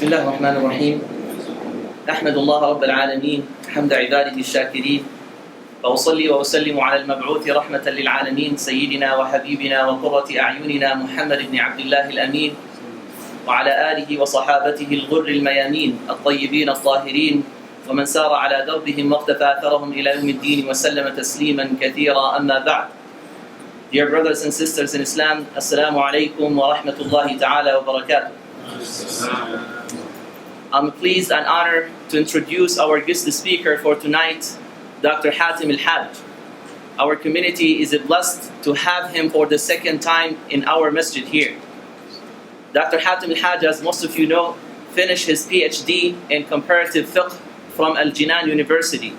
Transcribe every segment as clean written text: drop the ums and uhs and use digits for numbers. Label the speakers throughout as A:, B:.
A: بسم الله الرحمن الرحيم أحمد الله رب العالمين حمد عباده الشاكرين وأصلي وأسلم على المبعوث رحمة للعالمين سيدنا وحبيبنا وقرة أعيننا محمد بن عبد الله الأمين وعلى آله وصحابته الغر الميامين الطيبين الطاهرين ومن سار على دربهم واقتفى أثرهم إلى يوم الدين وسلم تسليما كثيرا أما بعد. Dear brothers and sisters in Islam, Assalamu alaikum wa rahmatullahi ta'ala wa barakatuh. I'm pleased and honored to introduce our guest speaker for tonight, Dr. Hatem al-Haj. Our community is blessed to have him for the second time in our masjid here. Dr. Hatem al-Haj, as most of you know, finished his PhD in comparative fiqh from Al-Jinan University.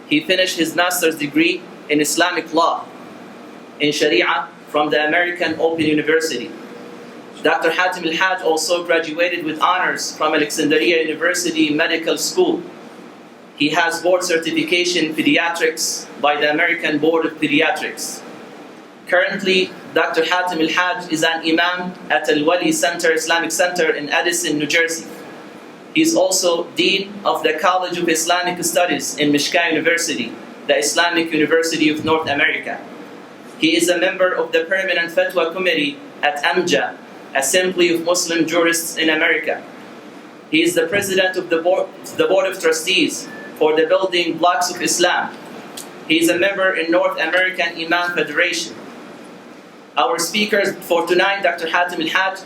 A: He finished his master's degree in Islamic law in Sharia from the American Open University. Dr. Hatem al-Haj also graduated with honors from Alexandria University Medical School. He has board certification in pediatrics by the American Board of Pediatrics. Currently, Dr. Hatem al-Haj is an imam at Al-Wali Center Islamic Center in Addison, New Jersey. He is also Dean of the College of Islamic Studies in Mishka University, the Islamic University of North America. He is a member of the Permanent Fatwa Committee at AMJA, Assembly of Muslim Jurists in America. He is the President of the Board of Trustees for the Building Blocks of Islam. He is a member in North American Imam Federation. Our speaker for tonight, Dr. Hatem al-Haj,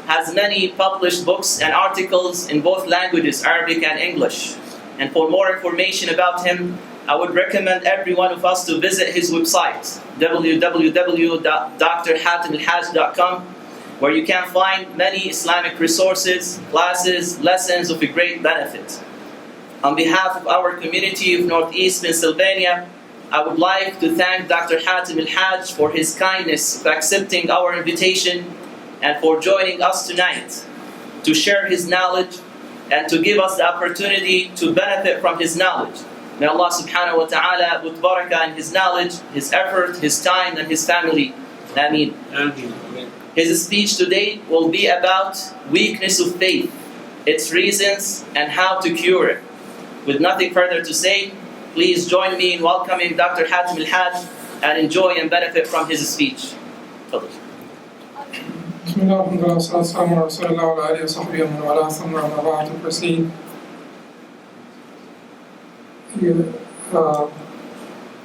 A: has many published books and articles in both languages, Arabic and English. And for more information about him, I would recommend every one of us to visit his website, www.drhatemalhaj.com, where you can find many Islamic resources, classes, lessons of a great benefit. On behalf of our community of Northeast Pennsylvania, I would like to thank Dr. Hatem al-Haj for his kindness of accepting our invitation and for joining us tonight to share his knowledge and to give us the opportunity to benefit from his knowledge. May Allah subhanahu wa ta'ala put barakah in his knowledge, his effort, his time, and his family. Ameen. His speech today will be about weakness of faith, its reasons, and how to cure it. With nothing further to say, please join me in welcoming Dr. Hatem al-Haj and enjoy and benefit from his speech.
B: بسم الله الرحمن الرحيم والسلام على رسول الله وعلى آله وصحبه ومن والاه ثم أما بعد to proceed.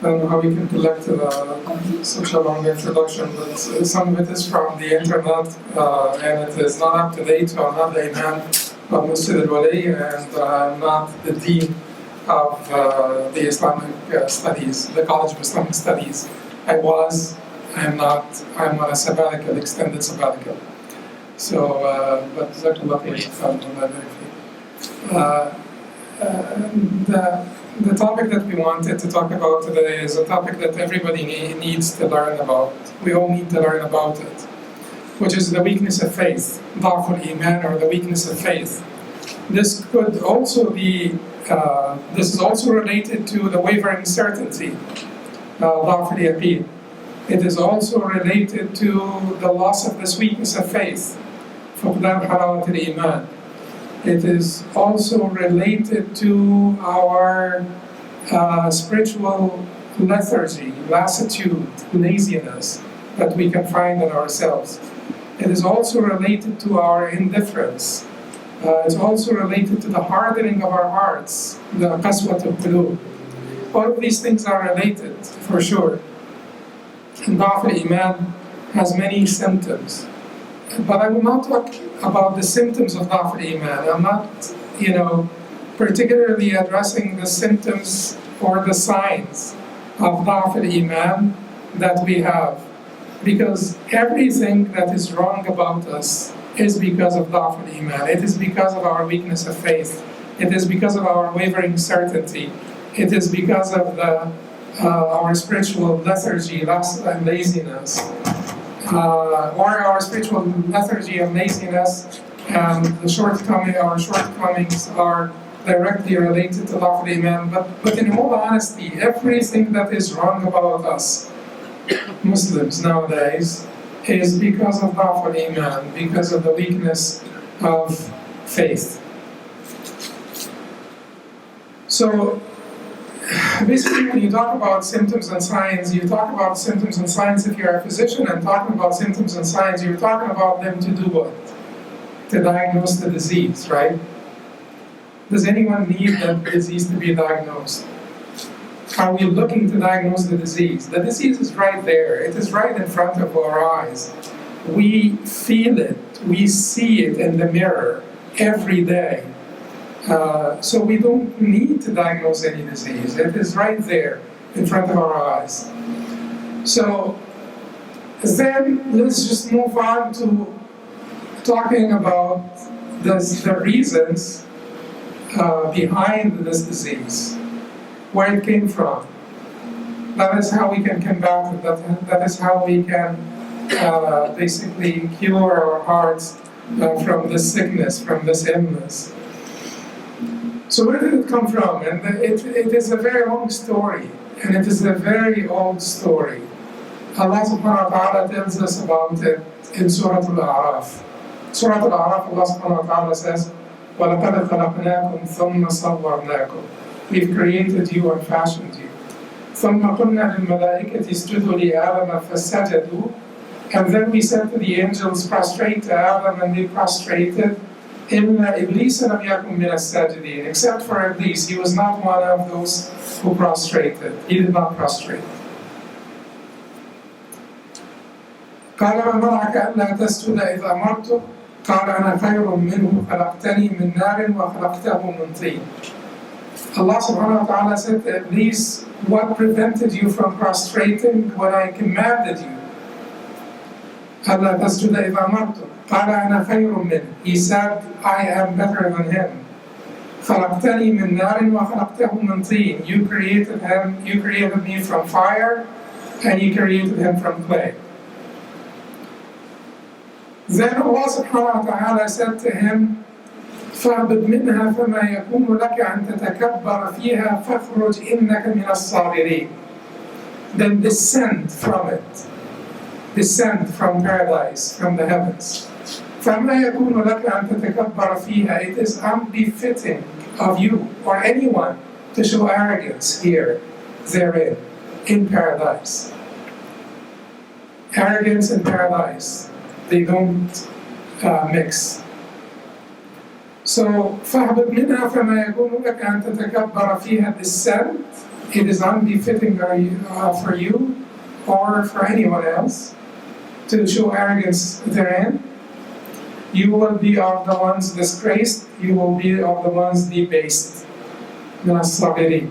B: I don't know how we can collect such a long introduction, but some of it is from the internet and it is not up to date, so I'm not the Imam of Masjid al-Wali and I'm not the Dean of the Islamic Studies, the College of Islamic Studies. I'm on a sabbatical, extended sabbatical. So, but the topic that we wanted to talk about today is a topic that everybody needs to learn about. We all need to learn about it, which is the weakness of faith, ضعف الإيمان, or the weakness of faith. This could also be, this is also related to the wavering certainty, ضعف اليقين. It is also related to the loss of this weakness of faith, فقدان حلاوة الإيمان. It is also related to our spiritual lethargy, lassitude, laziness that we can find in ourselves. It is also related to our indifference. It's also related to the hardening of our hearts, the qaswat al-qulub. All of these things are related, for sure. And ضعف الإيمان has many symptoms. But I will not talk about the symptoms of ضعف الإيمان. I'm not, particularly addressing the symptoms or the signs of ضعف الإيمان that we have. Because everything that is wrong about us is because of ضعف الإيمان. It is because of our weakness of faith. It is because of our wavering certainty. It is because of our spiritual lethargy and laziness. Or our spiritual lethargy and laziness and our shortcomings are directly related to ضعف الإيمان. But in all honesty, everything that is wrong about us, Muslims nowadays, is because of ضعف الإيمان, because of the weakness of faith. So basically, when you talk about symptoms and signs, you talk about symptoms and signs if you're a physician, and talking about symptoms and signs, you're talking about them to do what? To diagnose the disease, right? Does anyone need that disease to be diagnosed? Are we looking to diagnose the disease? The disease is right there. It is right in front of our eyes. We feel it. We see it in the mirror every day. So we don't need to diagnose any disease. It is right there in front of our eyes. So then let's just move on to talking about the reasons behind this disease, where it came from. That is how we can combat it. That is how we can basically cure our hearts from this sickness, from this illness. So where did it come from? And it is a very long story, and it is a very old story. Allah subhanahu wa ta'ala tells us about it in Surah Al-A'raf. Surah Al-A'raf, Allah subhanahu wa ta'ala says, وَلَقَدْ خَلَقْنَاكُمْ ثُمَّ صَوَّرْنَاكُمْ. We've created you and fashioned you. ثُمَّ قُلْنَا لِلْمَلَائِكَةِ اسْجُدُوا لِآدَمَ فَسَجَدُوا. And then we said to the angels, prostrate to Adam, and they prostrated. إِلَّا إِبْلِيسَ لَمْ يَكُنْ مِنَ السَّاجِدِينَ. Except for Iblis, he was not one of those who prostrated. He did not prostrate. قال ما منعك ألا تسجد إذ أمرتك قال أنا خير منه خلقتني من نار وخلقته من طين. Allah subhanahu wa ta'ala said to Iblis, what prevented you from prostrating when I commanded you? ألا تسجد إذ أمرتك قال أنا خير منه. He said, I am better than him. خلقتني من نار وخلقته من طين. You created me from fire, and you created him from clay. Then Allah subhanahu wa ta'ala said to him, فَاهْبِطْ مِنْهَا فَمَا يَكُونُ لَكَ أَن تَتَكَبَّرَ فِيهَا فَاخْرُجْ إِنَّكَ مِنَ الصَّاغِرِينَ. Then descend from it. Descend from paradise, from the heavens. فَمَا يَكُونُ لَكَ أَن تَتَكَبَّرَ فِيهَا. It is unbefitting of you or anyone to show arrogance here, therein, in paradise. Arrogance and paradise, they don't mix. So, فَاهْبِطْ مِنْهَا فَمَا يَكُونُ لَكَ أَن تَتَكَبَّرَ فِيهَا. Descend. It is unbefitting for you or for anyone else to show arrogance therein. You will be of the ones disgraced. You will be of the ones debased. مِنَ الصَّاغِرِينَ.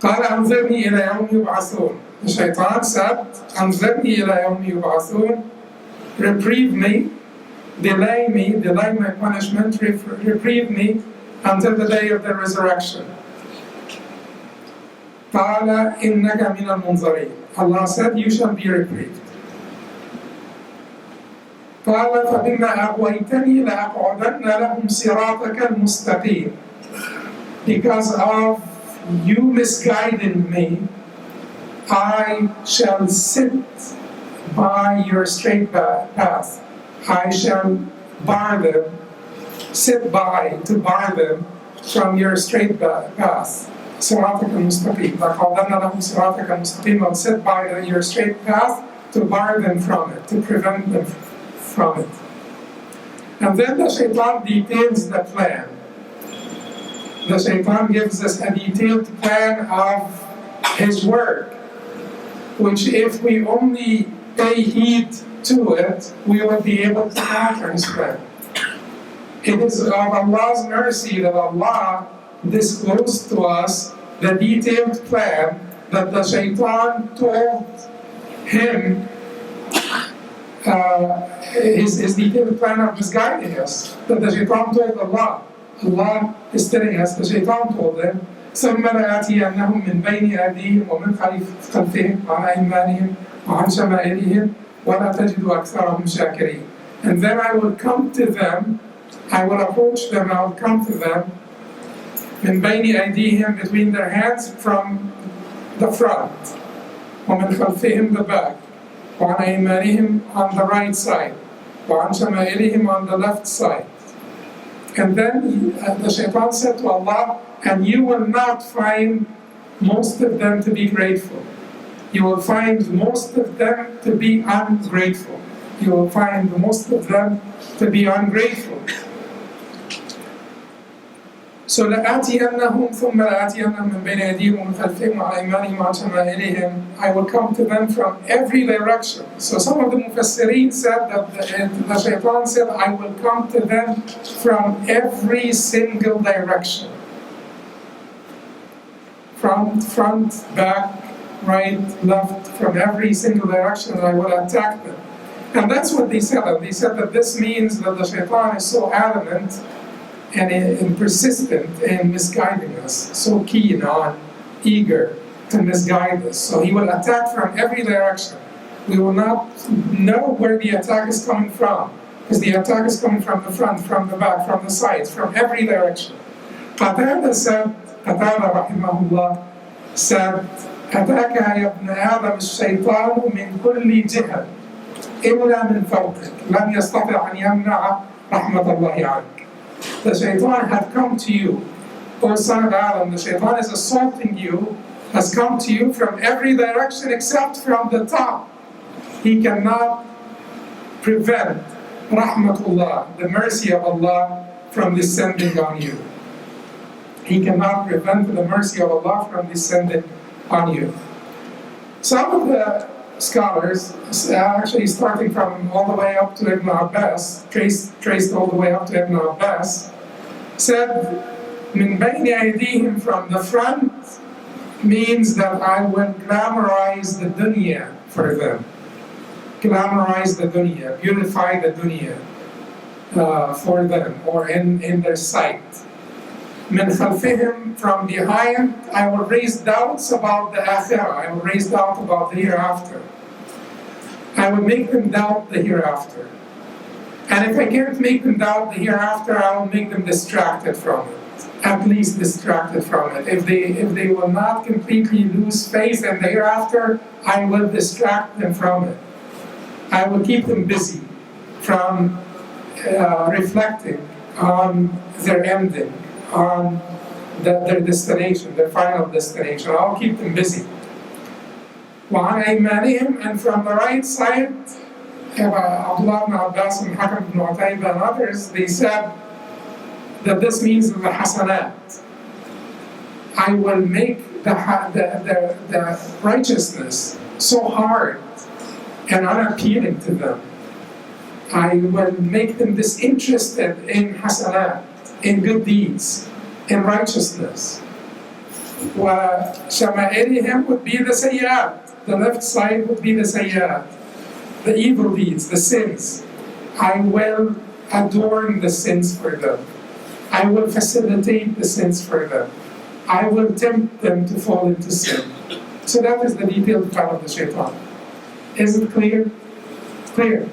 B: قال أنظرني إلى يوم يبعثون. The shaitan said, أنظرني إلى يوم يبعثون. Reprieve me, delay my punishment, reprieve me until the day of the resurrection. قال إنك من المنظرين. Allah said, you shall be reprieved. قال فبما أغويتني لأقعدن لهم صراطك المستقيم. Because of you misguiding me, I shall sit by your straight path. I shall bar them, sit by to bar them from your straight path. صراطك المستقيم. لَقَعْدَنَّ لَهُمْ صِرَاطَكَ الْمُسْتَقِيمَ. I'll sit by your straight path to bar them from it, to prevent them from it. And then the shaitan details the plan. The shaitan gives us a detailed plan of his work, which if we only pay heed to it, we will be able to counter his plan. It is of Allah's mercy that Allah disclosed to us the detailed plan that the shaitan told him, his detailed plan of misguiding us, that the shaitan told Allah. Allah is telling us, the shaitan told them, ثم لآتينهم من بين أيديهم ومن خلفهم وعن أيمانهم وعن شمائلهم ولا تجد أكثرهم شاكرين. And then I will come to them, I will approach them, I will come to them من بين أيديهم, between their hands from the front, ومن خلفهم, the back, وعن أيمانهم, on the right side, وعن شمائلهم on the left side. And then the shaitan said to Allah, and you will not find most of them to be grateful. You will find most of them to be ungrateful. You will find most of them to be ungrateful. So لآتينهم ثم لآتينهم من بين أيديهم ومن خلفهم وعن أيمانهم وعن شمائلهم. I will come to them from every direction. So some of the Mufassirin said that the shaitan said, I will come to them from every single direction. Front, back, right, left, from every single direction, I will attack them. And that's what they said. They said that this means that the shaitan is so adamant and persistent in misguiding us, so keen on, eager to misguide us. So he will attack from every direction. We will not know where the attack is coming from, because the attack is coming from the front, from the back, from the sides, from every direction. Qatada rahimahullah said, أتاك يا ابن آدم الشيطان من كل جهة إلا من فوقك لم يستطع أن يمنع رحمة الله عنك. The shaitan had come to you, O son of Adam, the shaitan is assaulting you, has come to you from every direction except from the top. He cannot prevent rahmatullah, the mercy of Allah, from descending on you. He cannot prevent the mercy of Allah from descending on you. Some of the scholars, actually starting from all the way up to Ibn Abbas, traced all the way up to Ibn Abbas, said, min bayni aydihim, from the front, means that I will glamorize the dunya for them. Glamorize the dunya, beautify the dunya for them, or in their sight. Min khalfihim, from behind, I will raise doubts about the akhirah. I will raise doubt about the hereafter. I will make them doubt the hereafter. And if I can't make them doubt the hereafter, I will make them distracted from it. At least distracted from it. If they will not completely lose faith in the hereafter, I will distract them from it. I will keep them busy from reflecting on their ending, on their destination, their final destination. I'll keep them busy. وعن أيمانهم, and from the right side, Abdullah ibn Abbas and Hatem ibn Utayba and others, they said that this means the hasanat. I will make the righteousness so hard and unappealing to them. I will make them disinterested in hasanat, in good deeds, in righteousness. وشمائلهم would be the sayyat. The left side would be the sayyat, the evil deeds, the sins. I will adorn the sins for them. I will facilitate the sins for them. I will tempt them to fall into sin. So that is the detailed plan of the shaitan. Is it clear? Clear.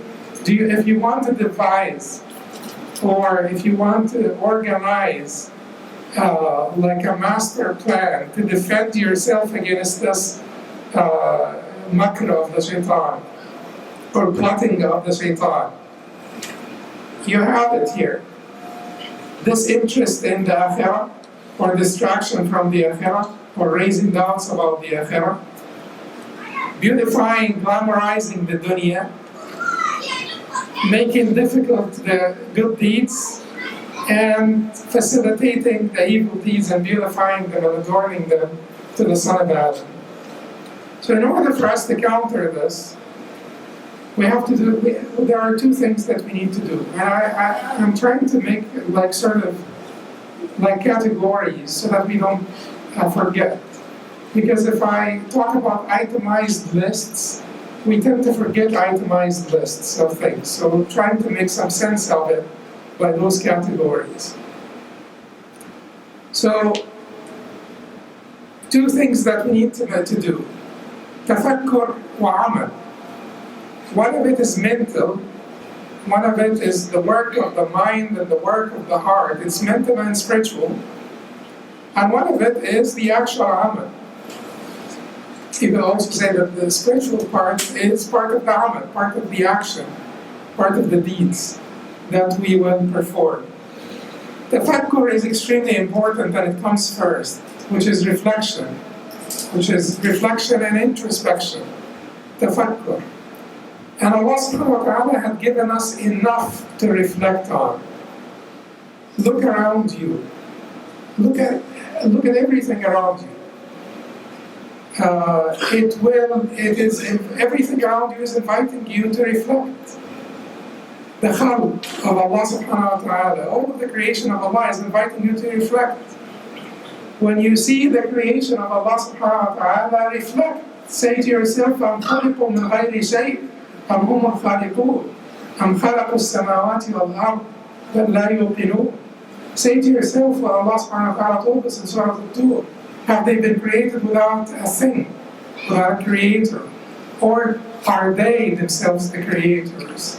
B: If you want to devise, or if you want to organize like a master plan to defend yourself against this makr of the shaitan, or plotting of the shaitan, you have it here. This interest in the akhirah, or distraction from the akhirah, or raising doubts about the akhirah, beautifying, glamorizing the dunya, making difficult the good deeds, and facilitating the evil deeds and beautifying them and adorning them to the son of Adam. So in order for us to counter this, we have to do, there are two things that we need to do. And I'm trying to make like sort of like categories so that we don't forget. Because if I talk about itemized lists, we tend to forget itemized lists of things. So we're trying to make some sense of it by those categories. So, two things that we need to do. Tafakkur wa amal. One of it is mental, one of it is the work of the mind and the work of the heart. It's mental and spiritual. And one of it is the actual amal. You can also say that the spiritual part is part of the amal, part of the action, part of the deeds that we will perform. Tafakkur is extremely important, and it comes first, which is reflection and introspection. Tafakkur. And Allah subhanahu wa ta'ala had given us enough to reflect on. Look around you. Look at everything around you. Everything around you is inviting you to reflect. The khalq of Allah subhanahu wa ta'ala, all of the creation of Allah is inviting you to reflect. When you see the creation of Allah subhanahu wa ta'ala, reflect. Say to yourself, أَمْ خَلِقُوا مِنْ غَيْرِ شَيْءٍ أَمْ هُمُ الْخَالِقُونَ أَمْ خَلَقُوا السَّمَاوَاتِ وَالْأَرْضَ بَلْ لَا يُوقِنُونَ. Say to yourself what Allah subhanahu wa ta'ala told us in Surah Al-Tur. Have they been created without a thing, without a creator? Or are they themselves the creators?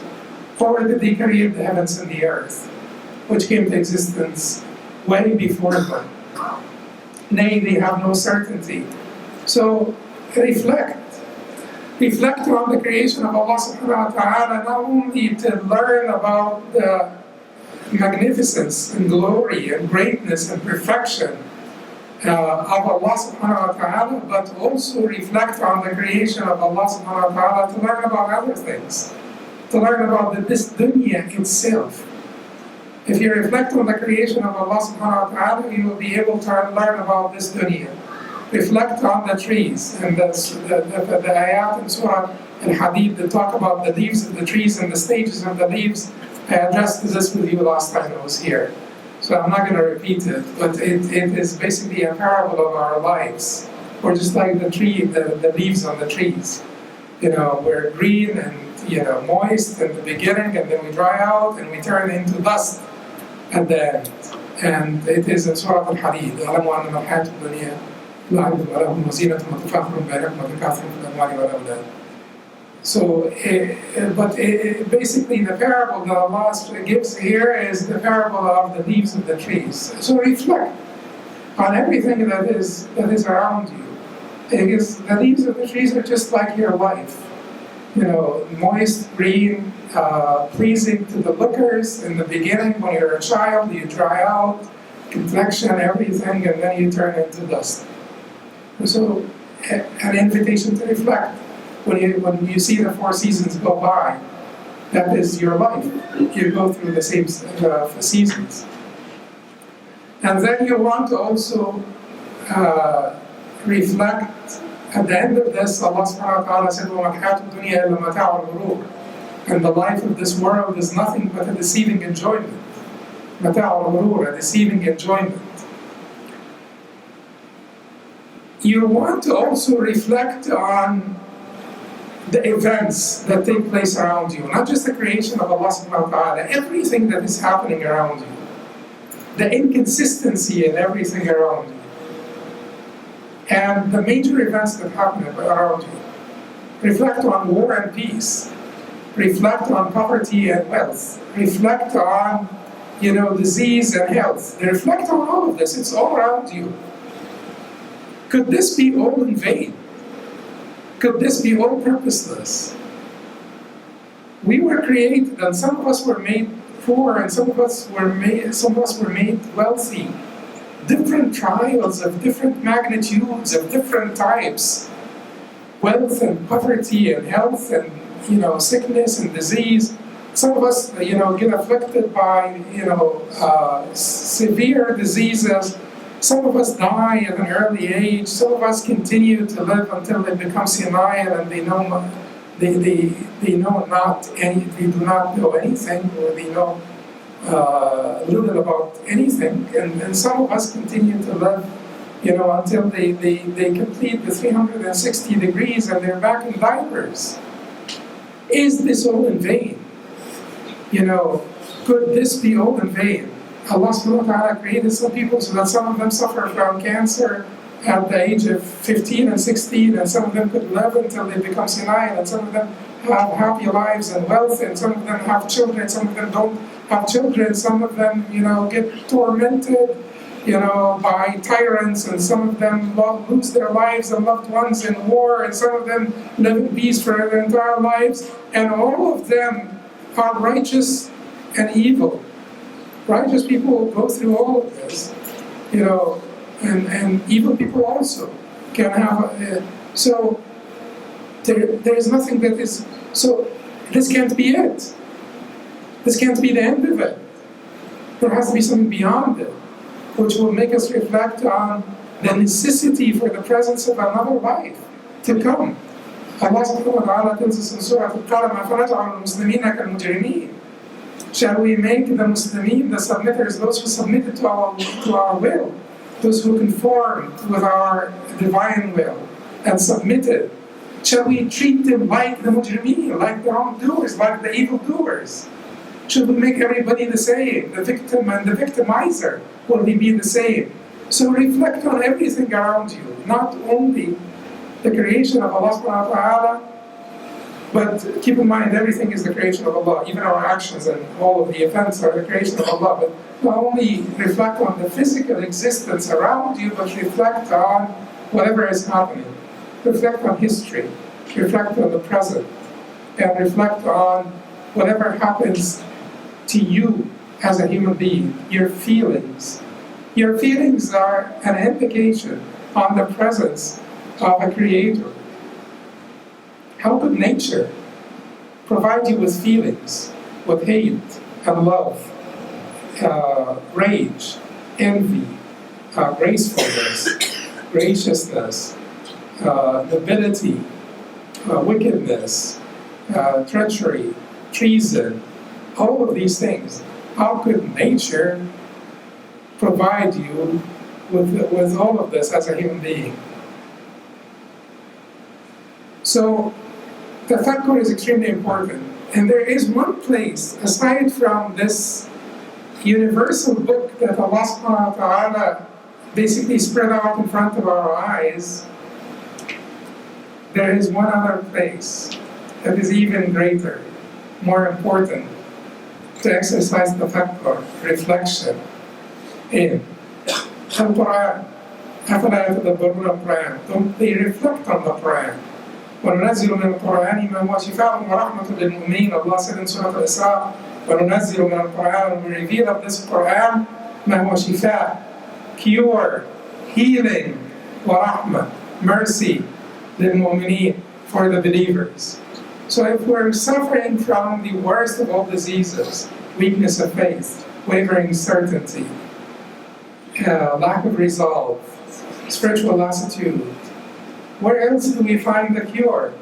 B: Or did they create the heavens and the earth, which came to existence way before them? Nay, they have no certainty. So reflect. Reflect on the creation of Allah subhanahu wa ta'ala, not only to learn about the magnificence and glory and greatness and perfection of Allah subhanahu wa ta'ala, but also reflect on the creation of Allah subhanahu wa ta'ala to learn about other things, to learn about this dunya itself. If you reflect on the creation of Allah subhanahu wa ta'ala, you will be able to learn about this dunya. Reflect on the trees and the ayat in Surah al-Hadid that talk about the leaves of the trees and the stages of the leaves. I addressed this with you last time I was here, so I'm not going to repeat it, but it is basically a parable of our lives. We're just like the leaves on the trees. We're green and moist in the beginning, and then we dry out and we turn into dust at the end. And it is in Surah al-Hadid. أَعْلَمُوا أَنَّمَا الْحَيَاةُ الدُّنْيَا لَعِبٌ وَلَهْوٌ وَزِينَةٌ وَتَفَاخُرٌ بَيْنَكُمْ وَتَكَاثُرٌ فِي الْأَمْوَالِ وَالْأَوْلَادِ. So, basically the parable that Allah gives here is the parable of the leaves of the trees. So reflect on everything that is around you. Because the leaves of the trees are just like your life. Moist, green, pleasing to the lookers in the beginning. When you're a child, you dry out, complexion, everything, and then you turn into dust. So, an invitation to reflect. When you see the 4 seasons go by, that is your life. You go through the same seasons. And then you want to also reflect. At the end of this, Allah subhanahu wa ta'ala said, وَمَا الْحَيَاةُ الدُّنْيَا إِلَّا مَتَاعُ الْغُرُورِ. And the life of this world is nothing but a deceiving enjoyment. مَتَاعُ الْغُرُورِ, a deceiving enjoyment. You want to also reflect on the events that take place around you, not just the creation of Allah subhanahu wa ta'ala, everything that is happening around you, the inconsistency in everything around you, and the major events that happen around you. Reflect on war and peace. Reflect on poverty and wealth. Reflect on, disease and health. Reflect on all of this. It's all around you. Could this be all in vain? Could this be all purposeless? We were created, and some of us were made poor, and some of us were made wealthy. Different trials of different magnitudes, of different types. Wealth and poverty and health and sickness and disease. Some of us get afflicted by severe diseases. Some of us die at an early age. Some of us continue to live until they become senile and they do not know anything, or they know little about anything. And some of us continue to live, until they complete the 360 degrees and they're back in diapers. Is this all in vain? Could this be all in vain? Allah subhanahu wa ta'ala created some people so that some of them suffer from cancer at the age of 15 and 16, and some of them could live until they become senile, and some of them have happy lives and wealth, and some of them have children, some of them don't have children, some of them, get tormented, by tyrants, and some of them lose their lives and loved ones in war, and some of them live in peace for their entire lives, and all of them are righteous and evil. Righteous people go through all of this, and evil people also can have. So there is nothing that is. So this can't be it. This can't be the end of it. There has to be something beyond it, which will make us reflect on the necessity for the presence of another life to come. Allah subhanahu wa ta'ala tells us in Surah Al-Qalam, أَفَنَجْعَلُ الْمُسْلِمِينَ كَالْمُجْرِمِينَ. Shall we make the Muslimin, the submitters, those who submitted to our will, those who conformed with our divine will and submitted, shall we treat them like the mujrimeen, like the wrongdoers, like the evildoers? Should we make everybody the same? The victim and the victimizer, will they be the same? So reflect on everything around you, not only the creation of Allah subhanahu wa ta'ala, but keep in mind everything is the creation of Allah, even our actions and all of the events are the creation of Allah. But not only reflect on the physical existence around you, but reflect on whatever is happening. Reflect on history, reflect on the present, and reflect on whatever happens to you as a human being, your feelings. Your feelings are an indication on the presence of a creator. How could nature provide you with feelings, with hate and love, rage, envy, gracefulness, graciousness, nobility, wickedness, treachery, treason, all of these things? How could nature provide you with all of this as a human being? So, tafakkur is extremely important. And there is one place, aside from this universal book that Allah subhanahu wa ta'ala basically spread out in front of our eyes, there is one other place that is even greater, more important, to exercise tafakkur, reflection in. Al-Quran. أَفَلَا يَتَدَبَّرُونَ الْقُرْآنَ. Don't they reflect on the Quran? وَنُنَزِّلُ مِنَ الْقُرْآنِ مَا هُوَ شِفَاءٌ وَرَحْمَةٌ لِلْمُؤْمِنِينَ. Allah said in Surah Al-Isra, وَنُنَزِّلُ مِنَ الْقُرْآنِ, we reveal of this Quran, مَا هُوَ شِفَاءٌ, cure, healing, وَرَحْمَةٌ, mercy, لِلْمُؤْمِنِينَ, for the believers. So if we're suffering from the worst of all diseases, weakness of faith, wavering certainty, lack of resolve, spiritual lassitude, where else do we find the cure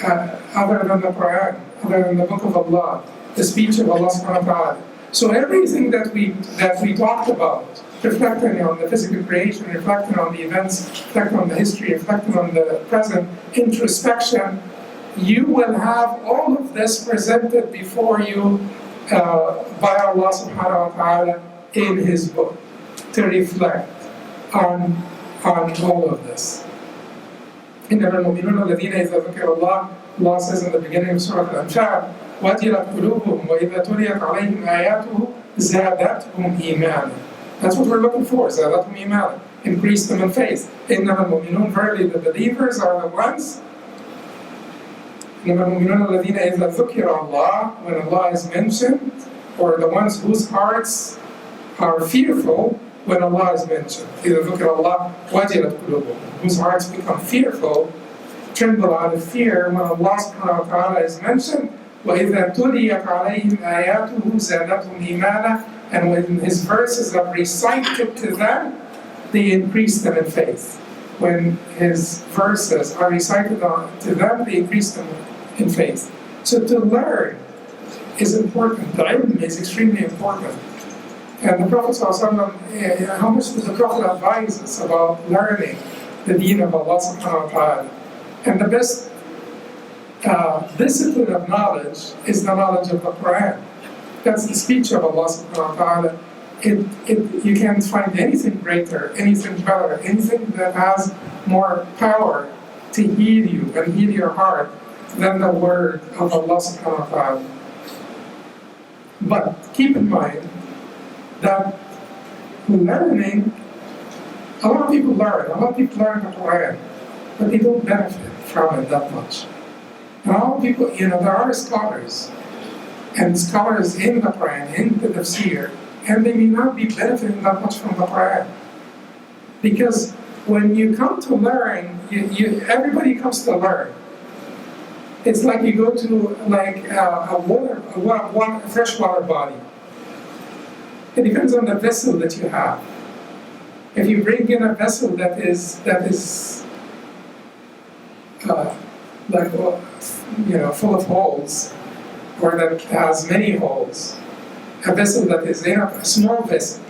B: other than the Quran, other than the Book of Allah, the speech of Allah subhanahu wa ta'ala? So everything that we talked about, reflecting on the physical creation, reflecting on the events, reflecting on the history, reflecting on the present, introspection, you will have all of this presented before you by Allah subhanahu wa ta'ala in His book to reflect on all of this. إنما المؤمنون الذين إذا ذكر الله, Allah says in the beginning of Surah Al-Anfal, وَجِلَتْ قُلُوبُهُمْ وَإِذَا تُلِيَتْ عَلَيْهِمْ آيَاتُهُ زَادَتْهُمْ إِيمَانًا. That's what we're looking for, زَادَتْهُمْ إِيمَانًا. Increase them in faith. إنما المؤمنون, verily the believers are the ones. إنما المؤمنون الذين إذا ذكر الله, when Allah is mentioned, or the ones whose hearts are fearful when Allah is mentioned. إذا ذكر الله وجلت قلوبهم, whose hearts become fearful, tremble out of fear when Allah subhanahu wa ta'ala is mentioned. وَإِذَا تُلِيَتْ عَلَيْهِمْ آيَاتُهُ زَادَتْهُمْ إِيمَانًا. And when His verses are recited to them, they increase them in faith. When His verses are recited to them, they increase them in faith. So to learn is important. The ilm is extremely important. And the Prophet ﷺ, how much does the Prophet advise us about learning the deen of Allah subhanahu wa ta'ala? And the best discipline of knowledge is the knowledge of the Quran. That's the speech of Allah subhanahu wa ta'ala. You can't find anything greater, anything better, anything that has more power to heal you and heal your heart than the word of Allah subhanahu wa ta'ala. But keep in mind that learning, a lot of people learn the Quran, but they don't benefit from it that much. And a lot of people, there are scholars and scholars in the Quran, in the tafsir, and they may not be benefiting that much from the Quran. Because when you come to learn, everybody comes to learn. It's like you go to like a freshwater body. It depends on the vessel that you have. If you bring in a vessel that is full of holes, or that has many holes, a vessel that is a small vessel,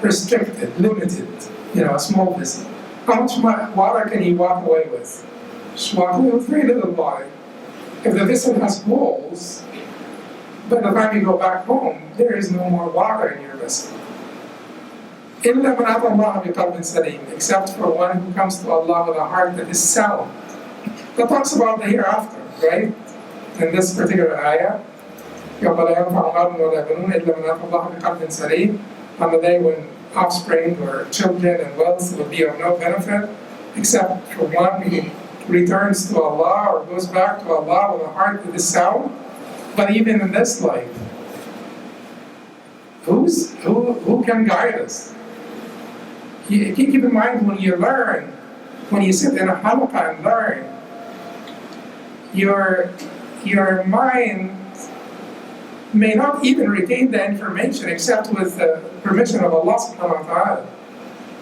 B: restricted, limited, a small vessel. How much water can you walk away with? Just walk away with very little water. If the vessel has holes, by the time you go back home, there is no more water in your vessel. إِلَّا مَنْ أَتَى اللَّهَ بِقَلْبٍ سَلِيمٍ, except for one who comes to Allah with a heart that is sound. That talks about the hereafter, right? In this particular ayah, يَوْمَ لَا يَنْفَعُ مَالٌ وَلَا بَنُونَ إِلَّا مَنْ أَتَى اللَّهَ بِقَلْبٍ سَلِيمٍ, on the day when offspring or children and wealth will be of no benefit, except for one who returns to Allah or goes back to Allah with a heart that is sound. But even in this life, who can guide us? Keep in mind, when you learn, when you sit in a halaqah and learn, your mind may not even retain the information except with the permission of Allah subhanahu wa ta'ala.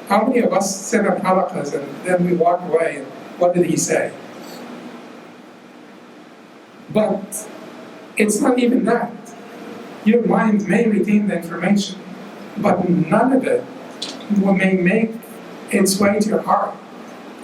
B: How many of us sit in halaqahs and then we walk away and what did he say? But it's not even that. Your mind may retain the information, but none of it may make its way to your heart,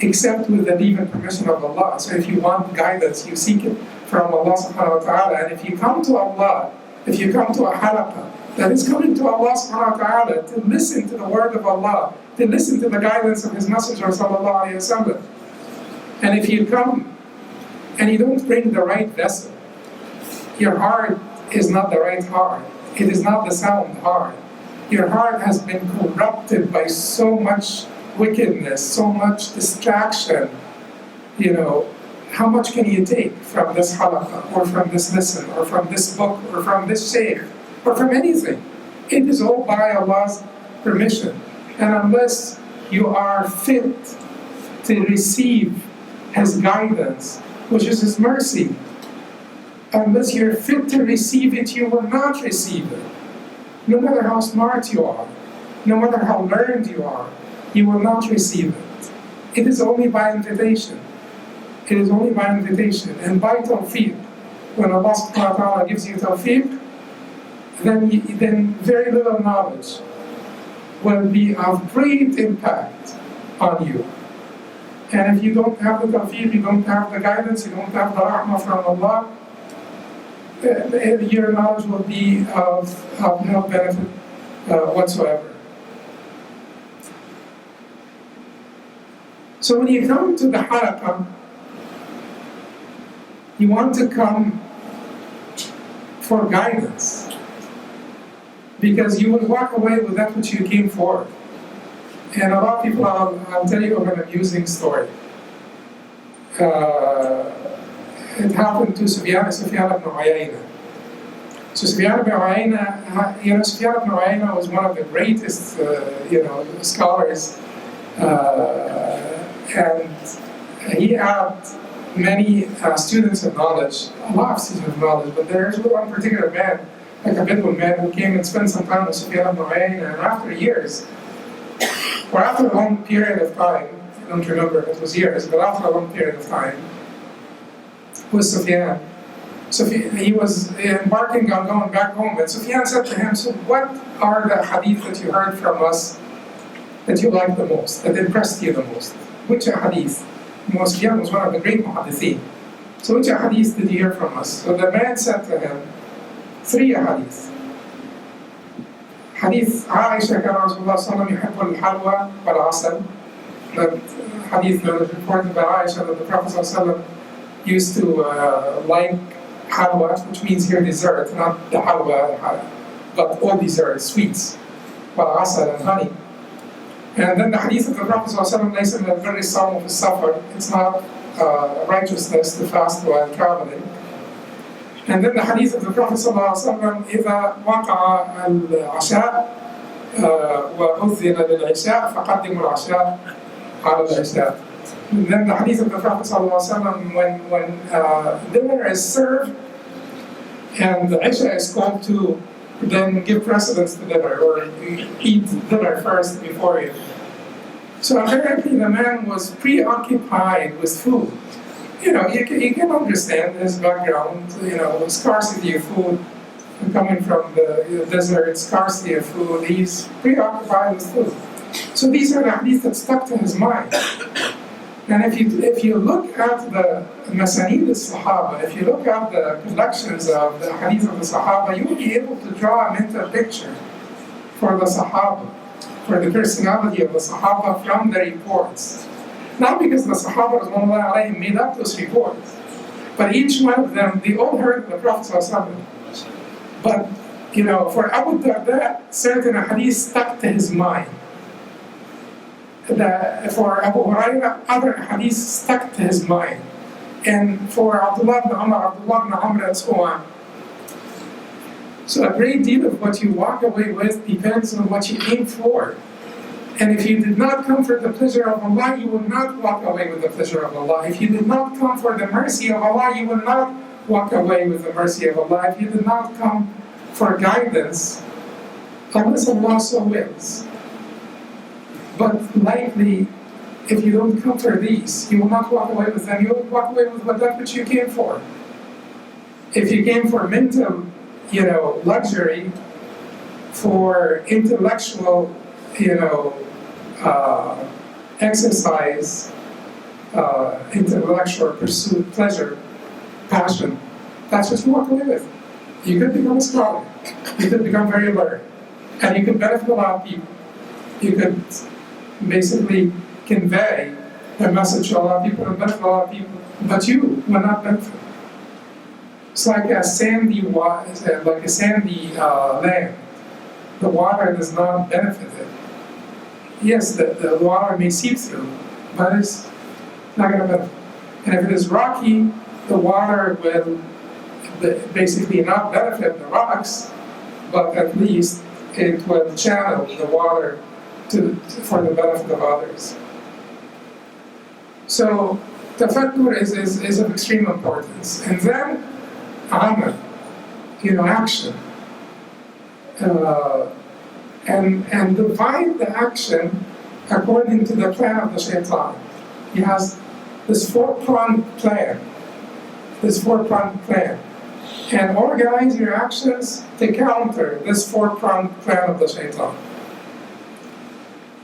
B: except with the leave and permission of Allah. So if you want guidance, you seek it from Allah subhanahu wa ta'ala. And if you come to Allah, if you come to a halaqah that is coming to Allah subhanahu wa ta'ala to listen to the word of Allah, to listen to the guidance of His Messenger sallallahu alayhi wa sallam, and if you come and you don't bring the right vessel, your heart is not the right heart. It is not the sound heart. Your heart has been corrupted by so much wickedness, so much distraction. How much can you take from this halaqah, or from this lesson, or from this book, or from this shaykh, or from anything? It is all by Allah's permission. And unless you are fit to receive His guidance, which is His mercy, unless you're fit to receive it, you will not receive it. No matter how smart you are, no matter how learned you are, you will not receive it. It is only by invitation. It is only by invitation. And by tawfiq, when Allah subhanahu wa ta'ala gives you tawfiq, then very little knowledge will be of great impact on you. And if you don't have the tawfiq, you don't have the guidance, you don't have the rahmah from Allah, your knowledge will be of no benefit whatsoever. So when you come to the halaqah, you want to come for guidance, because you will walk away with that which you came for. And a lot of people, I'll tell you of an amusing story. It happened to Sufyan ibn Uyayna. So Sufyan ibn Uyayna, Sufyan ibn Uyayna was one of the greatest, scholars, and he had many students of knowledge, a lot of students of knowledge. But there's one particular man, like a Bedouin man, who came and spent some time with Sufyan ibn Uyayna, and after years, or after a long period of time, I don't remember if it was years, but after a long period of time, with Sufyan. He was embarking on going back home, and Sufyan said to him, "So what are the hadith that you heard from us that you liked the most, that impressed you the most? Which hadith?" Sufyan was one of the great muhaddithin. "So which hadith did you hear from us?" So the man said to him, 3 hadith. Hadith Aisha, كان رسول الله صلى الله عليه وسلم يحب الحلوى والعسل. That hadith was reported by Aisha that the Prophet صلى الله عليه وسلم used to like halwa, which means here dessert, not the halwa, but all desserts, sweets, والعسل and honey. And then the hadith of the Prophet ﷺ, ليس من البر الصوم في السفر, it's not righteousness to fast while traveling. And then the hadith of the Prophet ﷺ, إذا وقع العشاء وأذن للعشاء فقدموا العشاء على العشاء. And then the hadith of the Prophet ﷺ, when dinner is served and the Isha is called to, then give precedence to dinner, or eat dinner first before it. So apparently the man was preoccupied with food. You can understand his background, scarcity of food, coming from the desert, scarcity of food, he's preoccupied with food. So these are the hadith that stuck to his mind. And if you look at the Masanid al-Sahaba, if you look at the collections of the hadith of the Sahaba, you'll be able to draw a mental picture for the Sahaba, for the personality of the Sahaba from the reports. Not because the Sahaba ﷺ made up those reports, but each one of them, they all heard the Prophet ﷺ. But, for Abu Darda, certain hadith stuck to his mind. For Abu Hurairah, other hadith stuck to his mind. And for Abdullah ibn Amr, and so on. So a great deal of what you walk away with depends on what you aim for. And if you did not come for the pleasure of Allah, you will not walk away with the pleasure of Allah. If you did not come for the mercy of Allah, you will not walk away with the mercy of Allah. If you did not come for guidance, unless Allah so wills. But likely, if you don't come for these, you will not walk away with them. You will walk away with that which you came for. If you came for mental, luxury, for intellectual, exercise, intellectual pursuit, pleasure, passion, that's what you walk away with. You could become a scholar. You could become very learned. And you could benefit a lot of people. You could basically convey a message to a lot of people and benefit a lot of people, but you will not benefit. It's like a sandy land. The water does not benefit it. Yes, the water may seep through, but it's not going to benefit. And if it is rocky, the water will basically not benefit the rocks, but at least it will channel the water for the benefit of others. So tafakkur is of extreme importance. And then amal, action. And divide the action according to the plan of the shaitan. He has this four-pronged plan. And organize your actions to counter this four-pronged plan of the shaitan.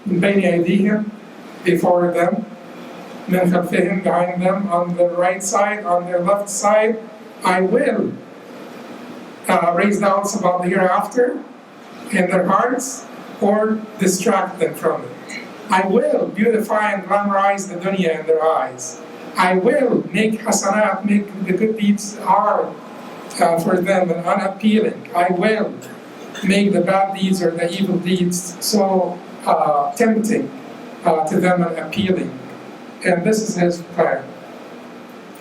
B: من بين أيديهم, before them, من خلفهم, behind them, on the right side, on their left side. I will raise doubts about the hereafter in their hearts, or distract them from it. I will beautify and glamorize the dunya in their eyes. I will make hasanat, make the good deeds hard for them and unappealing. I will make the bad deeds or the evil deeds so tempting to them and appealing. And this is his plan.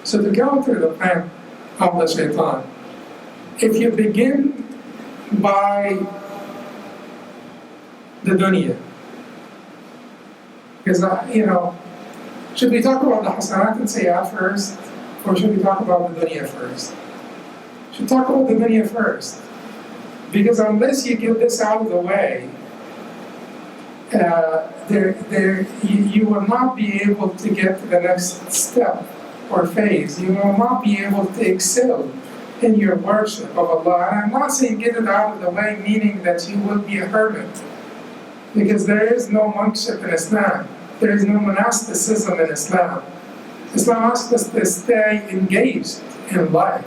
B: So to counter the plan of the shaitan, if you begin by the dunya, because should we talk about the hasanat and sayyat first, or should we talk about the dunya first? Should talk about the dunya first, because unless you get this out of the way, you will not be able to get to the next step or phase. You will not be able to excel in your worship of Allah. And I'm not saying get it out of the way, meaning that you will be a hermit, because there is no monkship in Islam. There is no monasticism in Islam. Islam asks us to stay engaged in life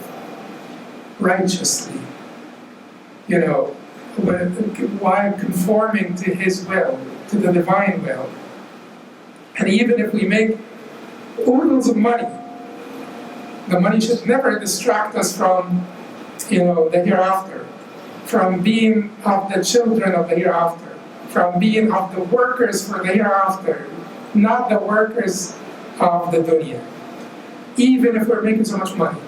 B: righteously, while conforming to His will, to the divine will. And even if we make oodles of money, the money should never distract us from, the hereafter, from being of the children of the hereafter, from being of the workers for the hereafter, not the workers of the dunya. Even if we're making so much money,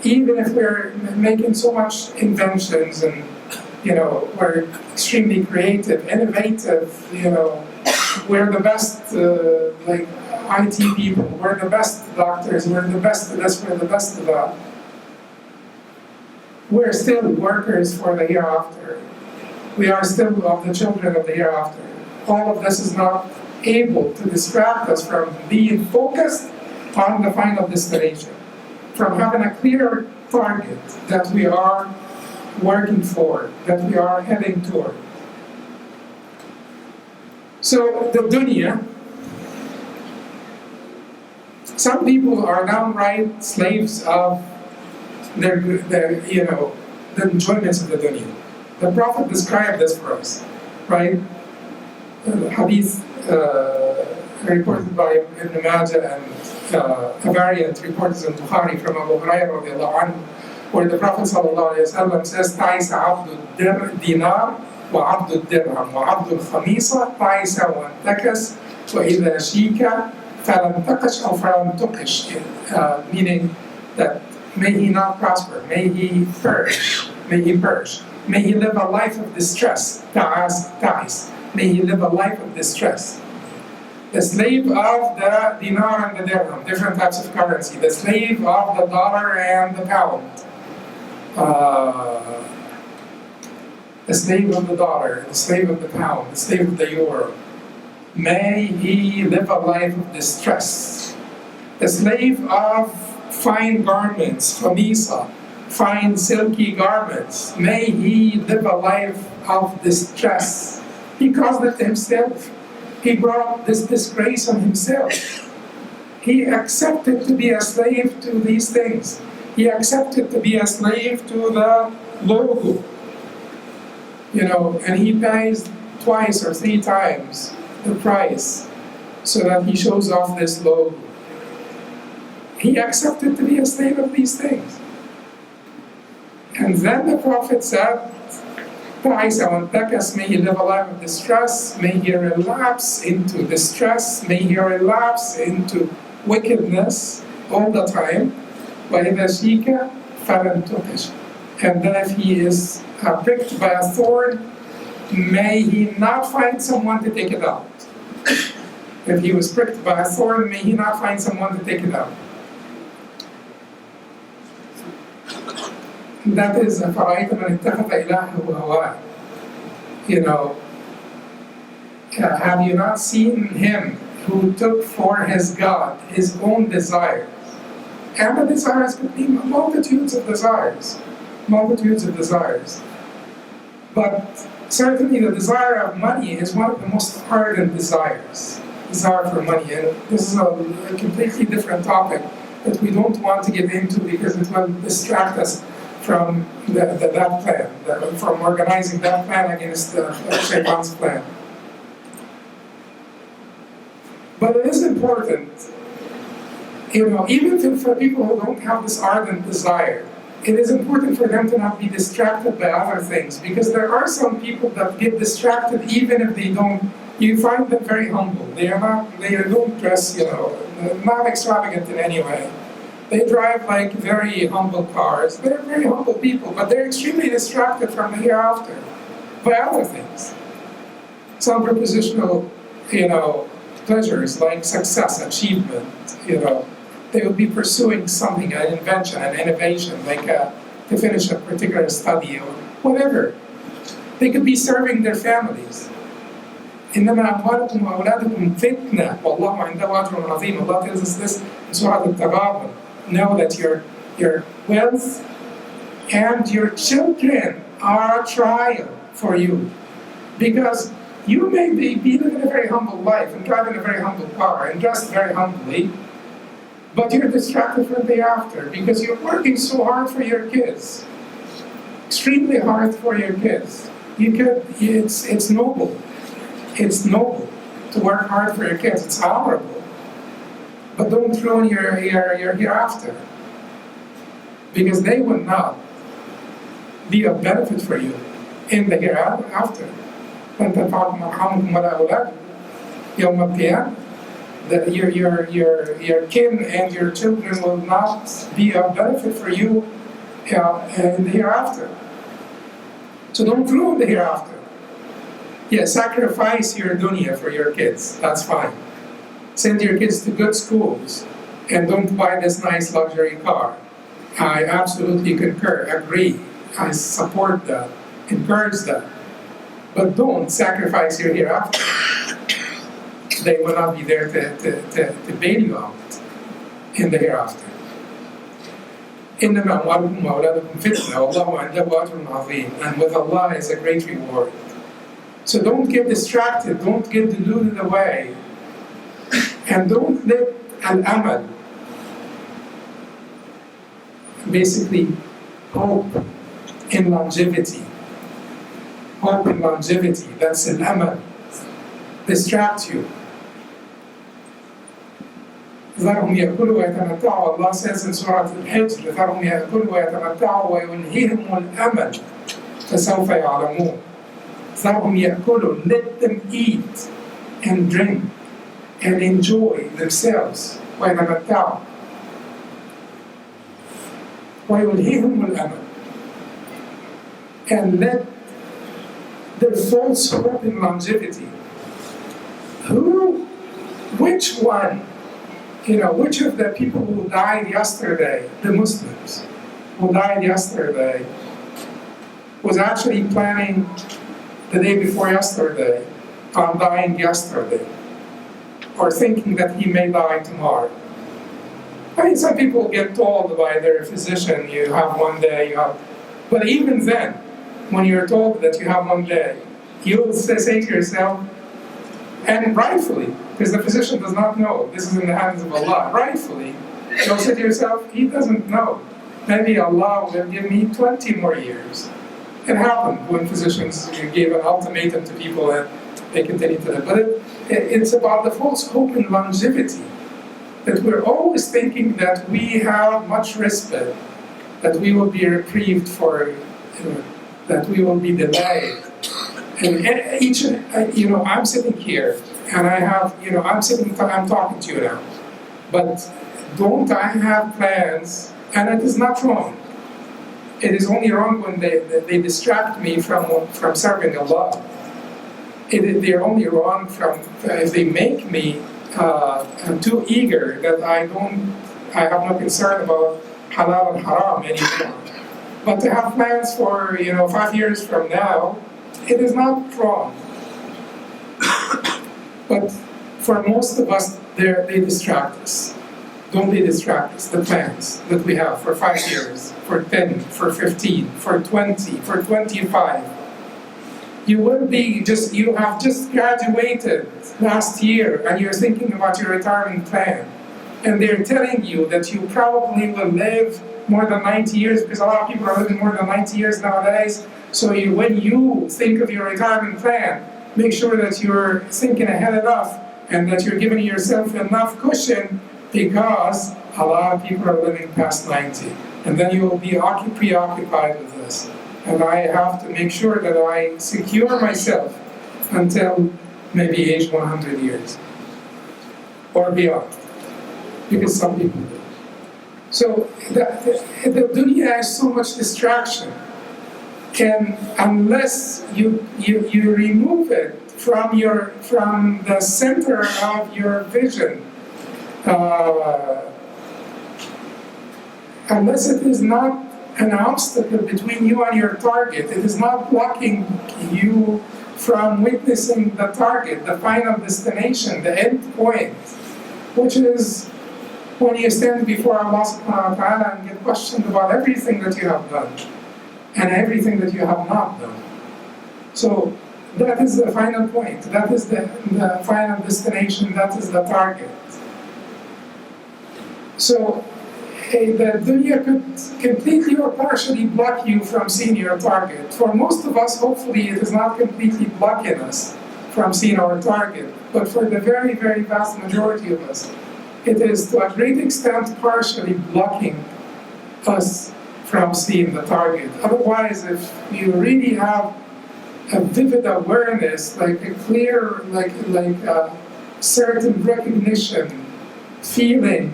B: even if we're making so much inventions and, we're extremely creative, innovative, we're the best, like IT people, we're the best doctors, we're the best of this, we're the best of that. We're still workers for the hereafter. We are still of the children of the hereafter. All of this is not able to distract us from being focused on the final destination, from having a clear target that we are working for, that we are heading toward. So the dunya, some people are downright slaves of the enjoyments of the dunya. The Prophet described this for us, right? The hadith reported by Ibn Majah and a variant reported in Bukhari from Abu Hurairah radiallahu anhu, where the Prophet sallallahu alayhi wa sallam says, "Ta'isa abdu dinar wa abdu dirham wa abdu khamisa ta'isa wa antakas wa idha shika falam taqash aw falam tuqish," meaning that may he not prosper, may he perish, may he live a life of distress, ta'is, may he live a life of distress. The slave of the dinar and the dirham, different types of currency, the slave of the dollar and the pound, the slave of the dollar, the slave of the pound, the slave of the euro, may he live a life of distress. The slave of fine garments, khamisa, fine silky garments, may he live a life of distress. He caused it himself. He brought this disgrace on himself. He accepted to be a slave to these things. He accepted to be a slave to the logo. And he pays twice or three times the price so that he shows off this logo. He accepted to be a slave of these things. And then the Prophet said, may he live a life of distress, may he relapse into distress, may he relapse into wickedness all the time. And then if he is pricked by a thorn, may he not find someone to take it out. If he was pricked by a thorn, may he not find someone to take it out. That is أَفَرَأَيْتَ مَنِ اتَّخَذَ إِلَهَهُ هَوَاهُ. Have you not seen him who took for his God his own desires? And the desires could be multitudes of desires. But certainly the desire of money is one of the most ardent desires. Desire for money. And this is a completely different topic that we don't want to get into because it will distract us from that plan, from organizing that plan against the Shaitan's plan. But it is important, even for people who don't have this ardent desire, it is important for them to not be distracted by other things, because there are some people that get distracted even if they don't. You find them very humble. They don't dress, not extravagant in any way. They drive like very humble cars. They're very humble people, but they're extremely distracted from the hereafter by other things. Some prepositional, pleasures like success, achievement, they would be pursuing something, an invention, an innovation, like to finish a particular study or whatever. They could be serving their families. إنما أموالكم وأولادكم فتنة والله عنده أجر عظيم. Allah tells us this in Surah Al-Taghabun. Know that your wealth and your children are a trial for you, because you may be living a very humble life and driving a very humble car and dressed very humbly, but you're distracted from the after because you're working so hard for your kids, extremely hard for your kids. It's noble. It's noble to work hard for your kids. It's honorable. But don't ruin your hereafter, because they will not be of benefit for you in the hereafter. that your kin and your children will not be of benefit for you in the hereafter. So don't ruin the hereafter. Yeah, sacrifice your dunya for your kids. That's fine. Send your kids to good schools and don't buy this nice luxury car. I absolutely concur, agree. I support that, encourage that. But don't sacrifice your hereafter. They will not be there to bail you out in the hereafter. إنما أموالكم وأولادكم فتنة والله عنده أجر عظيم, and with Allah is a great reward. So don't get distracted, don't get deluded away, and don't let al-amal, basically hope in longevity. Hope in longevity, that's al-amal, distract you. ذرهم يأكلوا ويتمتعوا. Allah says in Surah al-Haj, ذرهم يأكلوا ويتمتعوا ويلهيهم الأمل فسوف يعلمون. ذرهم يأكلوا, let them eat and drink and enjoy themselves. ويتمتعوا ويلهيهم الأمل, and let their false hope in longevity. Which one? Which of the people who died yesterday, the Muslims who died yesterday, was actually planning the day before yesterday on dying yesterday, or thinking that he may die tomorrow? I mean, some people get told by their physician, you have one day, but even then, when you're told that you have one day, you'll say to yourself, and rightfully, because the physician does not know, this is in the hands of Allah, rightfully, you'll say to yourself, he doesn't know. Maybe Allah will give me 20 more years. It happened when physicians gave an ultimatum to people and they continued to live. But it's about the false hope in longevity, that we're always thinking that we have much respite, that we will be reprieved that we will be delayed. And I'm sitting here, and I'm talking to you now. But don't I have plans? And it is not wrong. It is only wrong when they distract me from serving Allah. They're only wrong if they make me too eager that I have no concern about halal and haram anymore. But to have plans for 5 years from now, it is not wrong. But for most of us, they distract us. Don't they distract us, the plans that we have for 5 years, for 10, for 15, for 20, for 25. You have just graduated last year and you're thinking about your retirement plan. And they're telling you that you probably will live more than 90 years, because a lot of people are living more than 90 years nowadays. So when you think of your retirement plan, make sure that you're thinking ahead enough and that you're giving yourself enough cushion, because a lot of people are living past 90. And then you will be preoccupied with this. And I have to make sure that I secure myself until maybe age 100 years or beyond, because some people do. So the dunya has so much distraction, and unless you remove it from the center of your vision, unless it is not an obstacle between you and your target, it is not blocking you from witnessing the target, the final destination, the end point, which is when you stand before Allah subhanahu wa ta'ala and get questioned about everything that you have done and everything that you have not done. So that is the final point, that is the final destination, that is the target. So the dunya could completely or partially block you from seeing your target. For most of us, hopefully, it is not completely blocking us from seeing our target. But for the very, very vast majority of us, it is to a great extent partially blocking us from seeing the target. Otherwise, if you really have a vivid awareness, like a clear, certain recognition, feeling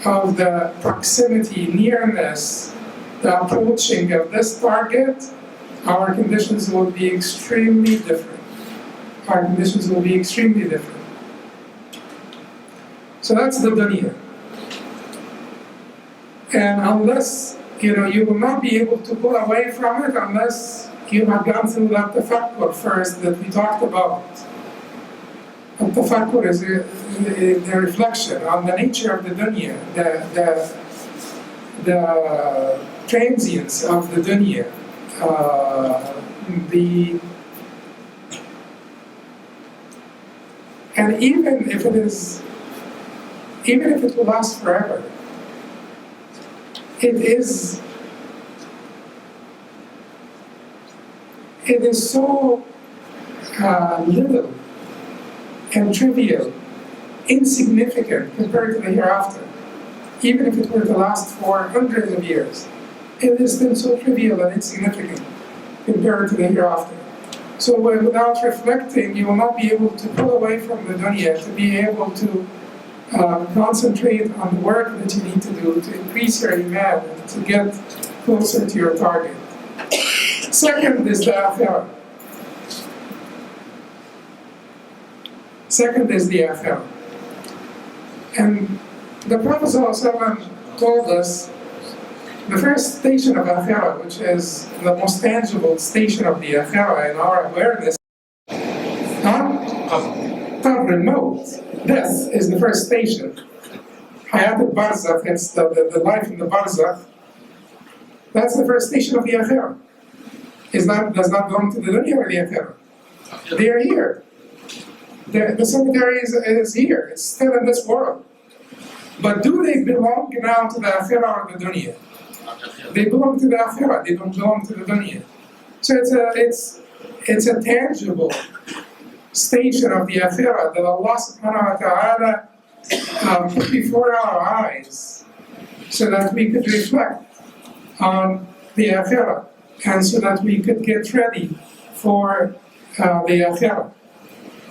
B: of the proximity, nearness, the approaching of this target, our conditions will be extremely different. Our conditions will be extremely different. So that's the dunya. And unless, you will not be able to pull away from it unless you have gone through that tafakkur first that we talked about. And tafakkur is the reflection on the nature of the dunya, the transience of the dunya, and even if it will last forever, it is so little and trivial, insignificant compared to the hereafter. Even if it were to last for hundreds of years, it is still so trivial and insignificant compared to the hereafter. So without reflecting, you will not be able to pull away from the dunya, to be able to concentrate on the work that you need to do to increase your iman and to get closer to your target. Second is the akhirah. Second is the akhirah. And the Prophet ﷺ told us the first station of akhirah, which is the most tangible station of the akhirah in our awareness, remote. Death is the first station. Hayat al-Barzakh, it's the life in the Barzakh. That's the first station of the akhirah. Does not belong to the dunya or the akhirah. They are here. The cemetery is here. It's still in this world. But do they belong now to the akhirah or the dunya? They belong to the akhirah. They don't belong to the dunya. So it's a tangible station of the akhirah that Allah subhanahu wa ta'ala put before our eyes so that we could reflect on the akhirah and so that we could get ready for the akhirah.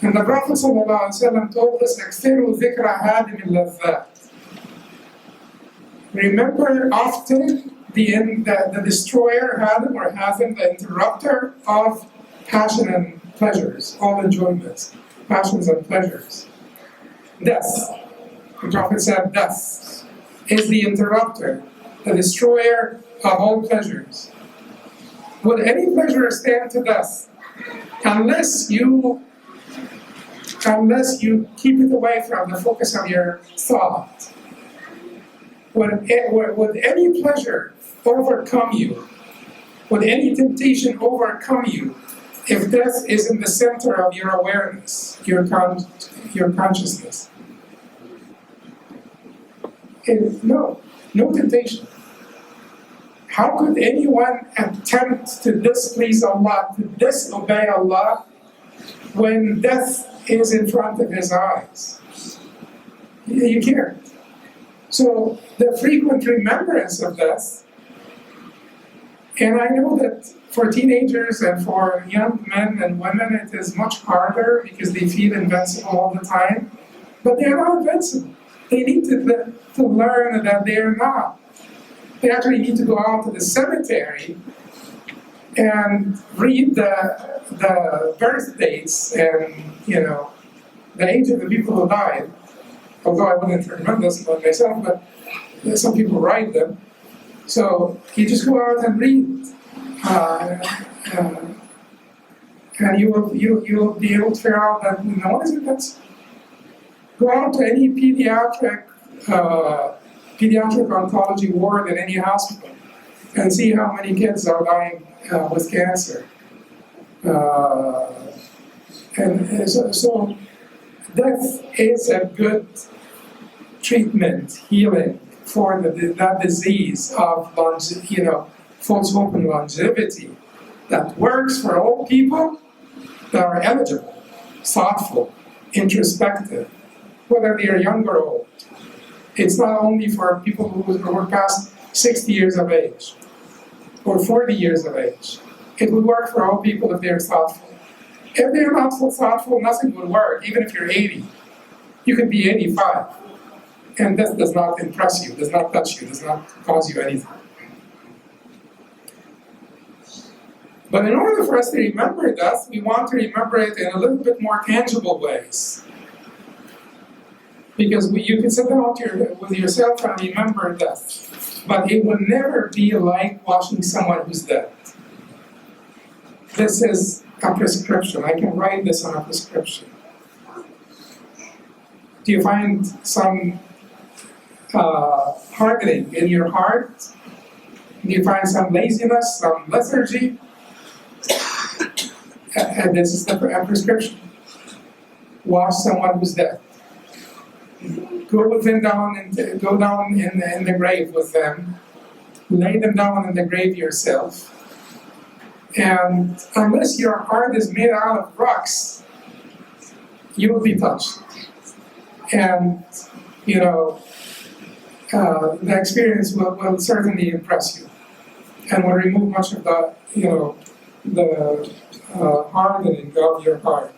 B: And the Prophet ﷺ told us, "Akthiru dhikra hadim al-ladhat." Remember often the destroyer, Hatem or Hatem, the interrupter of passion and pleasures, all enjoyments, passions and pleasures. Death. The Prophet said, death is the interrupter, the destroyer of all pleasures. Would any pleasure stand to death unless you keep it away from the focus of your thought? Would any pleasure overcome you? Would any temptation overcome you if death is in the center of your awareness, your consciousness? No temptation. How could anyone attempt to displease Allah, to disobey Allah, when death is in front of his eyes? You can't. So the frequent remembrance of death, and I know that for teenagers and for young men and women it is much harder because they feel invincible all the time, but they are not invincible. They need to learn that they are not. They actually need to go out to the cemetery and read the birth dates and the age of the people who died. Although I wouldn't remember this about myself, but some people write them. So you just go out and read, and you will be able to figure out that no one is invincible. Go out to any pediatric oncology ward in any hospital and see how many kids are dying with cancer. So death is a good treatment, healing for that disease of false hope and longevity that works for all people that are eligible, thoughtful, introspective, whether they are young or old. It's not only for people who are past 60 years of age or 40 years of age. It would work for all people if they're thoughtful. If they're not so thoughtful, nothing would work, even if you're 80. You could be 85, and death does not impress you, does not touch you, does not cause you anything. But in order for us to remember death, we want to remember it in a little bit more tangible ways. Because you can sit down with yourself and remember death, but it will never be like watching someone who's dead. This is a prescription. I can write this on a prescription. Do you find some hardening in your heart? Do you find some laziness, some lethargy? And this is a prescription. Watch someone who's dead. Go down in the grave with them. Lay them down in the grave yourself. And unless your heart is made out of rocks, you will be touched. And, the experience will certainly impress you and will remove much of the hardening of your heart.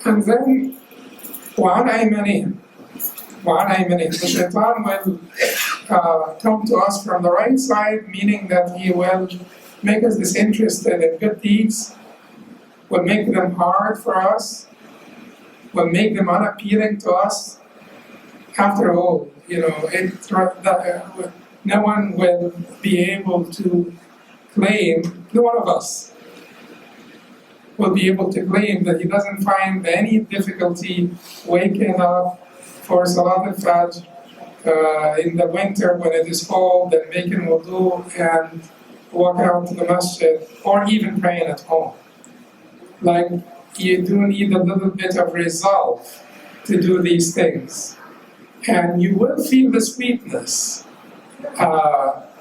B: And then وعن أيمانهم the shaitan will come to us from the right side, meaning that he will make us disinterested in good deeds, will make them hard for us, will make them unappealing to us. After all, no one will be able to claim, no one of us will be able to claim that he doesn't find any difficulty waking up for Salat al-Fajr in the winter when it is cold and making wudu and walk out to the masjid, or even praying at home. Like, you do need a little bit of resolve to do these things. And you will feel the sweetness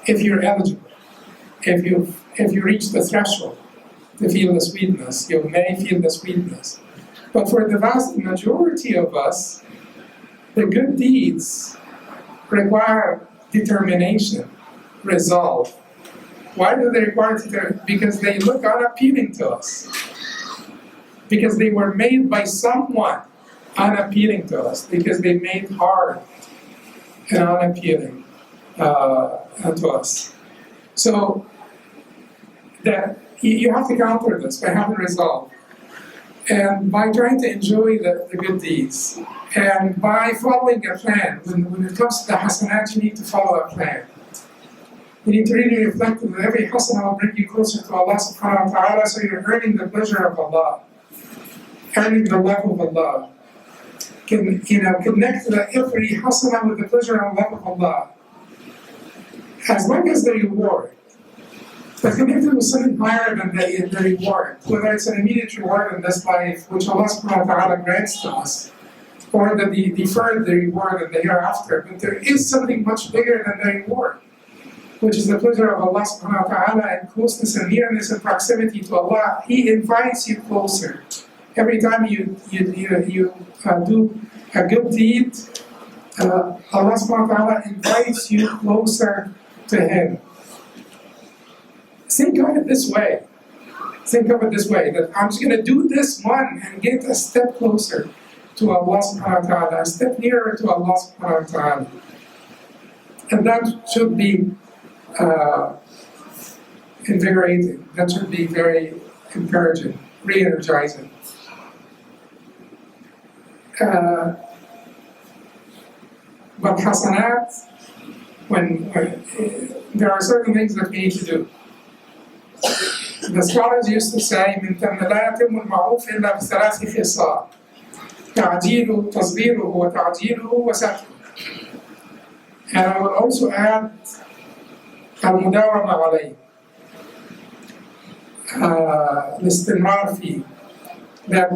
B: if you're eligible. If you reach the threshold to feel the sweetness, you may feel the sweetness. But for the vast majority of us, the good deeds require determination, resolve. Why do they require determination? Because they look unappealing to us. Because they were made by someone unappealing to us. Because they made hard and unappealing to us. So that you have to counter this by having resolve. And by trying to enjoy the good deeds. And by following a plan. When it comes to the hasanat, you need to follow a plan. You need to really reflect that every hasanah will bring you closer to Allah subhanahu wa ta'ala, so you're earning the pleasure of Allah. Earning the love of Allah. Connect every hasanah with the pleasure and love of Allah. As long as the reward. But connected with something higher than the reward, whether it's an immediate reward in this life, which Allah subhanahu wa ta'ala grants to us, or the deferred the reward in the hereafter. But there is something much bigger than the reward, which is the pleasure of Allah subhanahu wa ta'ala and closeness and nearness and proximity to Allah. He invites you closer. Every time you do a good deed, Allah subhanahu wa ta'ala invites you closer to Him. Think of it this way. That I'm just going to do this one and get a step closer to Allah subhanahu wa ta'ala, a step nearer to Allah subhanahu wa ta'ala. And that should be invigorating. That should be very encouraging, re-energizing. But hasanat, when there are certain things that we need to do. The scholars used to say, من لا يتم المعروف إلا بثلاث خصال تعجيله تصديره وتعجيله وسكته. And I will also add المداومة عليه. الاستمرار فيه that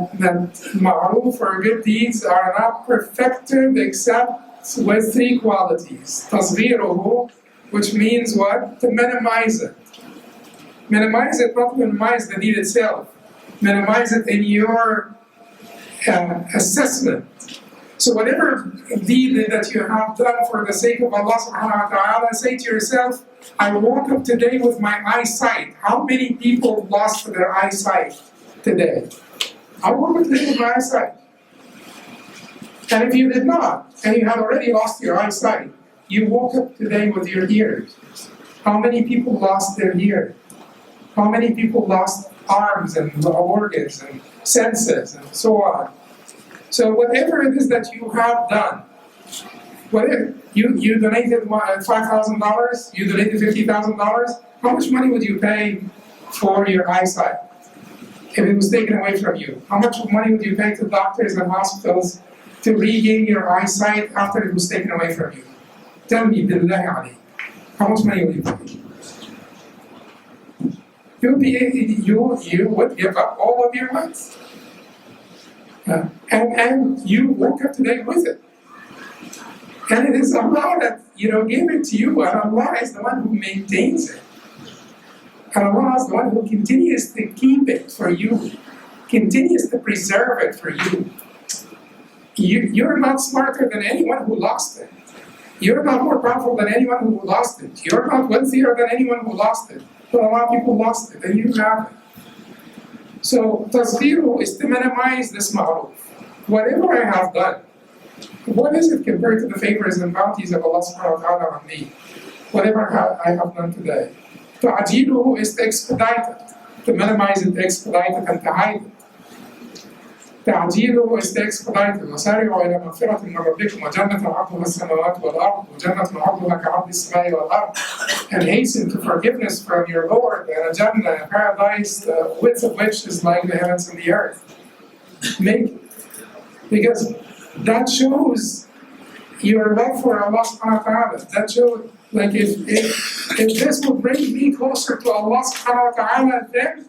B: ma'ruf or good deeds are not perfected except with three qualities. Tasghiruhu, which means what? To minimize it. Minimize it, not minimize the deed itself. Minimize it in your assessment. So whatever deed that you have done for the sake of Allah subhanahu wa ta'ala, say to yourself, I woke up today with my eyesight. How many people lost their eyesight today? I woke up today with my eyesight. And if you did not, and you had already lost your eyesight, you woke up today with your ears. How many people lost their ear? How many people lost arms and organs and senses and so on? So whatever it is that you have done, whatever, you donated $5,000, you donated $50,000, how much money would you pay for your eyesight if it was taken away from you? How much money would you pay to doctors and hospitals to regain your eyesight after it was taken away from you? Tell me, billahi alayk, how much money would you pay? You would give up all of your rights. And you woke up today with it. And it is Allah that gave it to you, and Allah is the one who maintains it. And Allah is the one who continues to keep it for you, continues to preserve it for you. You're not smarter than anyone who lost it. You're not more powerful than anyone who lost it. You're not wealthier than anyone who lost it. But a lot of people lost it, and you have it. So, tasghiru is to minimize this ma'ruf. Whatever I have done, what is it compared to the favors and bounties of Allah subhanahu wa ta'ala on me? Whatever I have done today. Ta'jiluhu is to expedite it, to minimize it, to expedite it, and to hide it. تعجيله is to expedite it. وسارعوا إلى مغفرة من ربكم وجنة عرضها السماوات والأرض وجنة عرضها كعرض السماء والأرض. And hasten to forgiveness from your Lord and a Jannah, a paradise, the width of which is like the heavens and the earth. Because that shows your love for Allah subhanahu wa ta'ala. That shows, like if this would bring me closer to Allah subhanahu wa ta'ala, then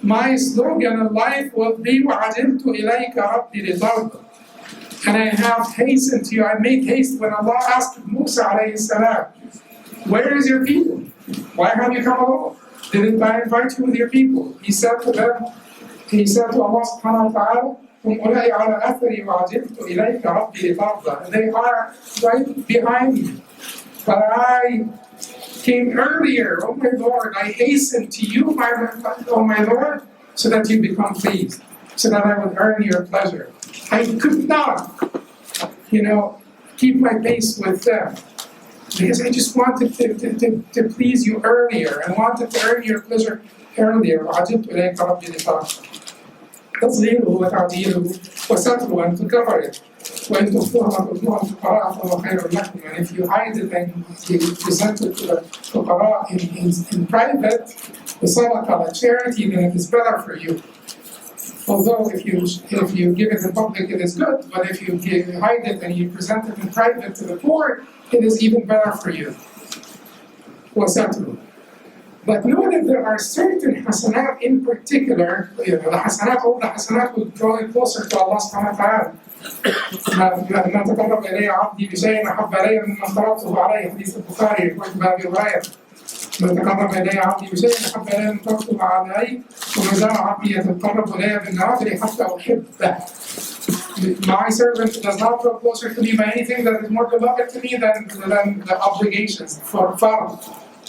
B: my slogan in life will be وَعَجِلْتُ إِلَيْكَ رَبِّي لِتَرْضَى. And I have hastened to you. I make haste when Allah asked Musa alayhi salam, where is your people? Why have you come alone? Didn't I invite you with your people? He said to Allah subhanahu wa ta'ala, هُمْ أُولَئِكَ عَلَى أَثَرِي وَعَجِلْتُ إِلَيْكَ رَبِّي لِتَرْضَى. They are right behind me. But I came earlier, oh my Lord, I hasten to you, oh my Lord, so that you become pleased, so that I would earn your pleasure. I could not, keep my pace with them, because I just wanted to please you earlier, and wanted to earn your pleasure earlier. وَعَجِلْتُ إِلَيْكَ رَبِّي لِتَرْضَى. تَصْغِيرُهُ وَتَعْدِيلُهُ وَسَتْرُهُ and to cover it. وَإِن تُخْفُوهُ وَتُؤْتُوهُ الْفُقَرَاءَ فَهُوَ خَيْرٌ لَكُمْ. And if you hide it and you present it to the fuqara in private, the sadaqah, the charity, then it is better for you. Although if you give it in public, it is good, but if you hide it and you present it in private to the poor, it is even better for you. وَسَتْرُهُ. But know that there are certain hasanat in particular, the hasanat, all the hasanat will draw you closer to Allah subhanahu wa ta'ala. ما تقرب إلي عبدي بشيء أحب إلي مما افترضته عليه. حديث البخاري يقول بأبي هريرة ما تقرب إلي عبدي بشيء أحب إلي مما افترضته عليه وما زال عبدي يتقرب إلي بالنوافل حتى أحبه. My servant does not draw closer to me by anything that is more beloved to me than the obligations for fard,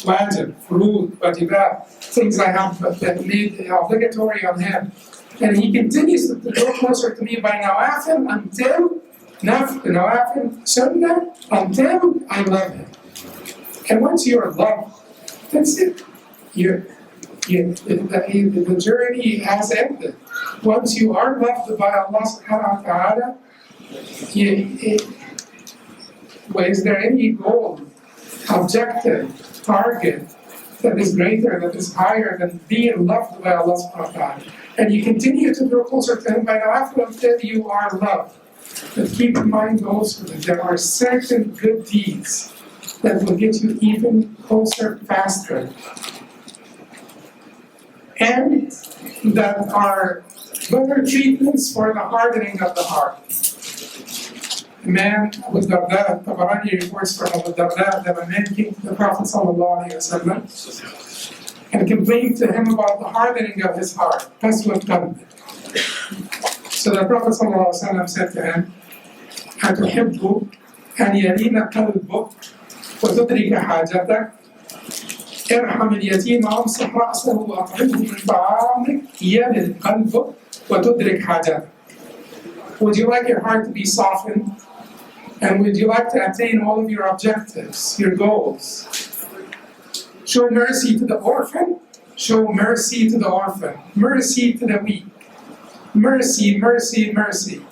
B: wajib, furud, wajibat, things I have made obligatory on him. And he continues to draw closer to me by nawafil sunnah, until I love him. And once you're loved, that's it. The journey has ended. Once you are loved by Allah subhanahu wa ta'ala, is there any goal, objective, target that is greater, that is higher than being loved by Allah subhanahu wa ta'ala? And you continue to grow closer to him by nawafil until you are loved. But keep in mind also that there are certain good deeds that will get you even closer faster, and that are better treatments for the hardening of the heart. A man, Abu Darda, Tabarani reports from Abu Darda that a man came to the Prophet ﷺ and complained to him about the hardening of his heart. Qaswat qalb. So the Prophet ﷺ said to him, أتحب أن يلين قلبك وتدرك حاجتك ارحم اليتيم وامسح رأسه وأطعمه من طعامك يلن قلبك وتدرك حاجتك. Would you like your heart to be softened? And would you like to attain all of your objectives, your goals? Show mercy to the orphan. Show mercy to the orphan. Mercy to the weak. Mercy, mercy, mercy.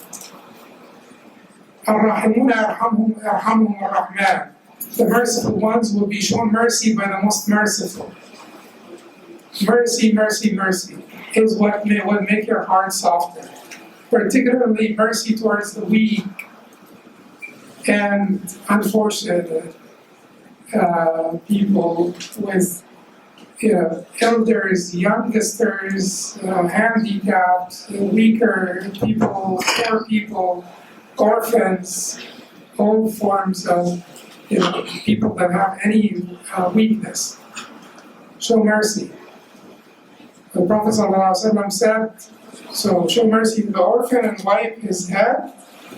B: الراحمون يرحمهم الرحمن. The merciful ones will be shown mercy by the most merciful. Mercy, mercy, mercy is what will make your heart softer. Particularly mercy towards the weak and unfortunate people with elders, youngsters, handicapped, weaker people, poor people, orphans, all forms of people that have any weakness. Show mercy. The Prophet ﷺ said, so show mercy to the orphan and wipe his head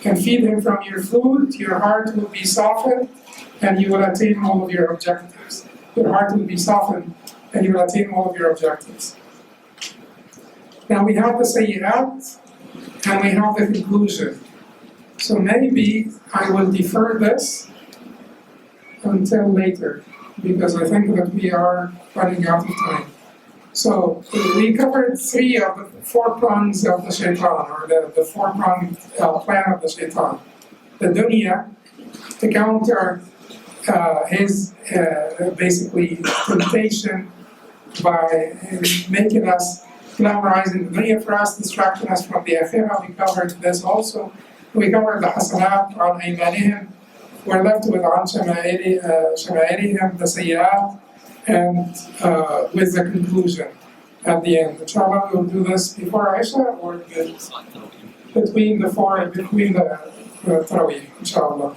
B: and feed him from your food. Your heart will be softened and you will attain all of your objectives. Your heart will be softened and you will attain all of your objectives. Now we have the sayyi'at and we have the conclusion. So maybe I will defer this until later because I think that we are running out of time. So we covered 3 of the 4 prongs of the shaitan, or the 4-pronged plan of the shaitan. The dunya, to counter his basically temptation by making us glamorizing the dunya for us, distracting us from the akhirah. We covered this also. We covered the hasanat on aymanihim. We're left with on shama'ilihim, the sayyat, and with the conclusion at the end. Inshallah, we will do this before Aisha or between the Taraweeh, inshallah.